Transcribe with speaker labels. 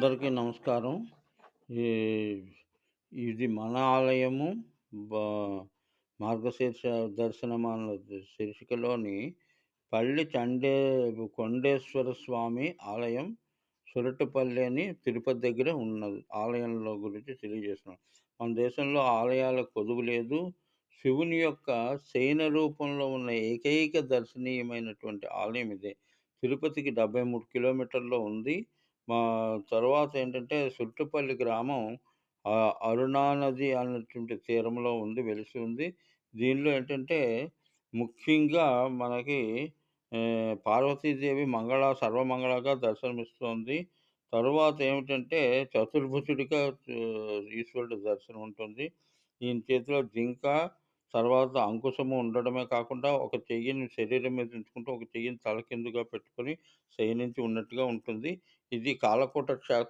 Speaker 1: అందరికీ నమస్కారం. ఈ ఇది మన ఆలయము బా మార్గశీర్ష దర్శనమాల శీర్షికలోని పల్లి కొండేశ్వర స్వామి ఆలయం సురట్టుపల్లి అని తిరుపతి దగ్గర ఉన్నది. ఆలయంలో గురించి తెలియజేస్తున్నాను. మన దేశంలో ఆలయాలకు కొదువు లేదు. శివుని యొక్క శయన రూపంలో ఉన్న ఏకైక దర్శనీయమైనటువంటి ఆలయం ఇదే. తిరుపతికి 73 కిలోమీటర్లో ఉంది. మా తర్వాత ఏంటంటే సుట్టుపల్లి గ్రామం అరుణా నది అనేటువంటి తీరంలో వెలిసి ఉంది. దీనిలో ఏంటంటే ముఖ్యంగా మనకి పార్వతీదేవి సర్వమంగళగా దర్శనమిస్తోంది. తరువాత ఏమిటంటే చతుర్భుజుడిగా ఈశ్వరుడి దర్శనం ఉంటుంది. ఈయన చేతిలో జింక, తర్వాత అంకుశము ఉండడమే కాకుండా ఒక చెయ్యిని శరీరం మీద ఉంచుకుంటూ, ఒక చెయ్యిని తలకిందుగా పెట్టుకొని శయనించి ఉన్నట్టుగా ఉంటుంది. ఇది కాలకూట క్షేత్రం